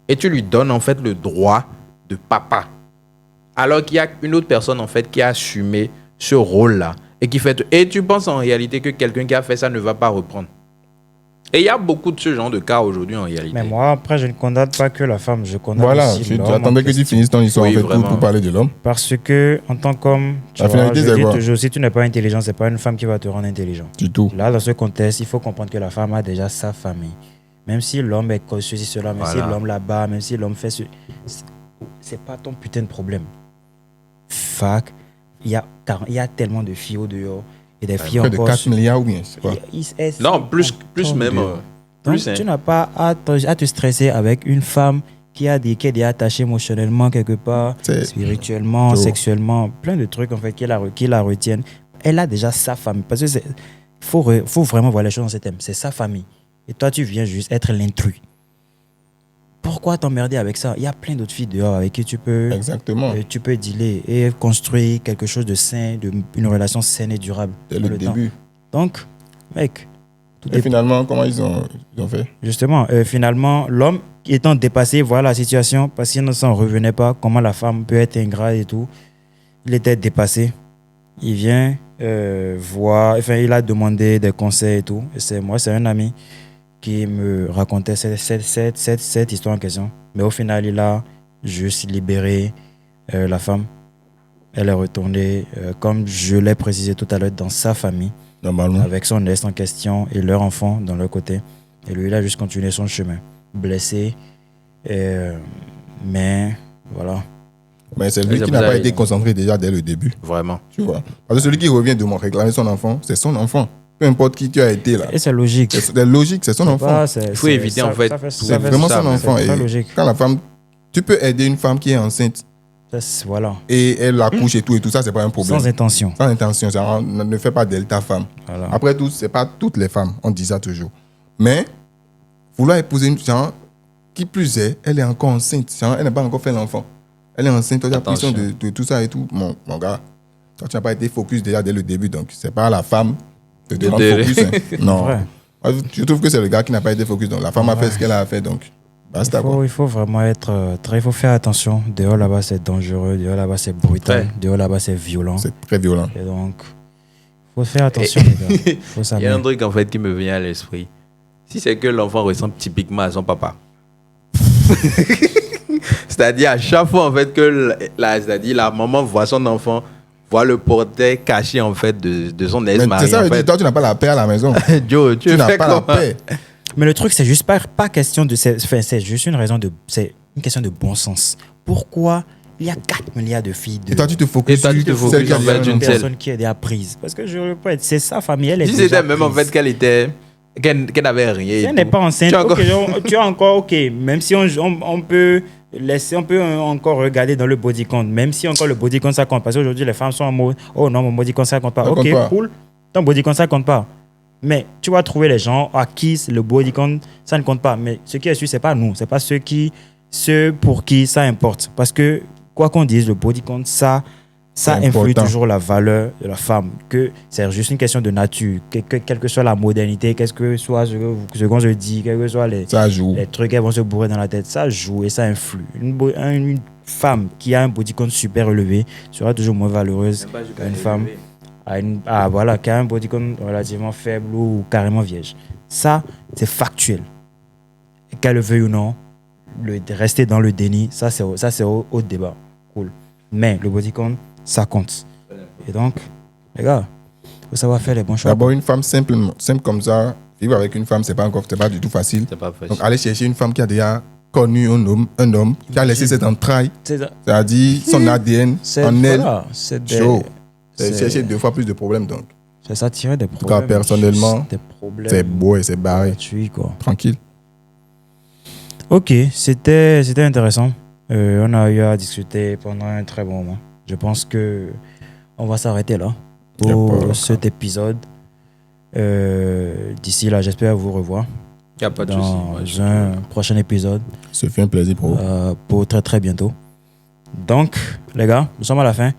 et tu lui donnes en fait le droit de papa, alors qu'il y a une autre personne en fait qui a assumé ce rôle-là et qui fait. Et tu penses en réalité que quelqu'un qui a fait ça ne va pas reprendre. Et il y a beaucoup de ce genre de cas aujourd'hui en réalité. Mais moi, après, je ne condamne pas que la femme, je condamne Voilà, aussi l'homme. j'attendais que tu finisses ton histoire Oui, en fait, vraiment. pour parler de l'homme. Parce que, en tant qu'homme, tu La vois, finalité, je c'est dis quoi? toujours, si tu n'es pas intelligent, c'est pas une femme qui va te rendre intelligent. Du tout. Là, dans ce contexte, il faut comprendre que la femme a déjà sa famille. Même si l'homme est ceci, cela, même si Voilà. l'homme là-bas, même si l'homme fait ce... C'est pas ton putain de problème. Fuck. Il y a tellement de filles au dehors. Et des filles Près de encore... 4 milliards ou bien, c'est quoi? Non, plus même. Donc, Plus, hein. tu n'as pas à te stresser avec une femme qui est attachée émotionnellement quelque part, C'est- spirituellement, Joe. sexuellement, plein de trucs en fait qui la retiennent. Elle a déjà sa famille. Parce que faut vraiment voir les choses dans ce thème. C'est sa famille. Et toi, tu viens juste être l'intrus. Pourquoi t'emmerder avec ça? Il y a plein d'autres filles dehors avec qui tu peux dealer et construire quelque chose de sain, une relation saine et durable. Dès dans le temps. début. Donc, mec, tout Et est finalement, comment ils ont fait? Justement, finalement, l'homme étant dépassé, voilà la situation, parce qu'il ne s'en revenait pas, comment la femme peut être ingrate et tout. Il était dépassé. Il vient voir, enfin, il a demandé des conseils et tout. Et c'est un ami qui me racontait cette histoire en question. Mais au final, il a juste libéré la femme. Elle est retournée, comme je l'ai précisé tout à l'heure, dans sa famille. Normalement. Avec son ex en question et leur enfant dans leur côté. Et lui, il a juste continué son chemin. Blessé. Mais voilà. Mais c'est lui Ça qui vous n'a pas a- été concentré déjà dès le début. Vraiment. Tu vois. Parce que celui qui revient de réclamer son enfant, c'est son enfant. Peu importe qui tu as été là. Et c'est logique. C'est logique, c'est son enfant. Il faut éviter, en fait, C'est vraiment son enfant. C'est Et très logique. quand la femme, tu peux aider une femme qui est enceinte Voilà. et elle accouche et tout ça, c'est pas un problème. Sans intention. Sans intention, ça ne fait pas d'elle ta femme. Voilà. Après tout, c'est pas toutes les femmes, on dit ça toujours. Mais vouloir épouser une femme qui plus est, elle est encore enceinte, elle n'a pas encore fait l'enfant. Elle est enceinte, toi tu as pris soin de tout ça et tout. Mon gars, toi tu n'as pas été focus déjà dès le début, donc c'est pas la femme de te rendre focus. Hein. Non. Vrai. Moi, je trouve que c'est le gars qui n'a pas été focus. Donc la femme a fait ce qu'elle a fait, donc basta quoi. Il faut vraiment être il faut faire attention. Dehors là-bas, c'est dangereux. Dehors là-bas, c'est brutal. Ouais. Dehors là-bas, c'est violent. C'est très violent. Et donc, faut faire attention, les gars. Faut Il y a un savoir. truc en fait qui me vient à l'esprit. Si c'est que l'enfant ressemble typiquement à son papa. C'est-à-dire à chaque fois en fait que la maman voit son enfant, voit le portrait caché en fait de son Mais ex-mari. c'est ça, en veut dire, fait. toi tu n'as pas la paix à la maison. Joe, Tu n'as fais pas la comment? paix. Mais le truc, c'est juste pas question de. C'est juste une raison de. C'est une question de bon sens. Pourquoi il y a 4 milliards de filles Et toi tu te focuses Et toi, tu te sur focuses celle qui a en fait bien d'une une raison. seule. personne qui est déjà prise? Parce que je répète, c'est sa famille, elle est Si déjà c'était même en prise. fait qu'elle n'avait rien. Si et elle n'est tout. pas enceinte, Tu as encore- tu as encore, ok, même si on peut laisser, on peut encore regarder dans le body count, même si encore le body count ça compte, parce qu'aujourd'hui les femmes sont en mode, oh non, mon body count ça compte pas, Ça ok, compte pas. cool, ton body count ça compte pas. Mais tu vas trouver les gens à qui le body count ça ne compte pas. Mais ce qui est sûr, c'est pas nous, c'est pas ceux pour qui ça importe. Parce que quoi qu'on dise, le body count ça C'est influe important. toujours la valeur de la femme. Que c'est juste une question de nature. Quelle que soit la modernité, qu'est-ce que soit ce qu'on se dit, quels que soient Ça joue. les trucs qui vont se bourrer dans la tête, ça joue et ça influe. Une femme qui a un body count super élevé sera toujours moins valeureuse qu'une femme voilà, qui a un body count relativement faible ou carrément vierge. Ça, c'est factuel. Qu'elle le veuille ou non, rester dans le déni, ça c'est au débat. Cool. Mais le body count, ça compte. Et donc, les gars, il faut savoir faire les bons choix. D'abord, une femme simple comme ça, vivre avec une femme, c'est pas du tout facile. C'est pas facile. Donc, aller chercher une femme qui a déjà connu un homme qui a laissé cette entraille, c'est-à-dire son ADN en elle, Voilà, c'est chaud. C'est chercher 2 fois plus de problèmes. Donc, c'est ça tirer des tout problèmes. cas, personnellement, juste des problèmes. c'est beau et c'est barré. gratuits, quoi. Tranquille. Ok, c'était intéressant. On a eu à discuter pendant un très bon moment. Je pense que on va s'arrêter là Y a pour pas- cet épisode. D'ici là, j'espère vous revoir Il n'y a pas de souci. dans Moi, un prochain épisode Ce fut un plaisir pour vous. pour très très bientôt. Donc, les gars, nous sommes à la fin.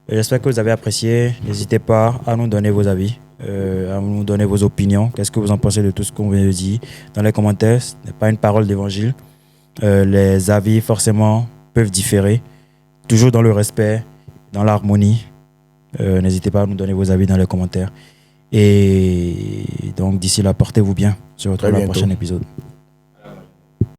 J'espère que vous avez apprécié. N'hésitez pas à nous donner vos avis, à nous donner vos opinions. Qu'est-ce que vous en pensez de tout ce qu'on vient de dire dans les commentaires? Ce n'est pas une parole d'évangile. Les avis, forcément, peuvent différer. Toujours dans le respect, dans l'harmonie. N'hésitez pas à nous donner vos avis dans les commentaires. Et donc, d'ici là, portez-vous bien. On se retrouve Très dans le bientôt. prochain épisode.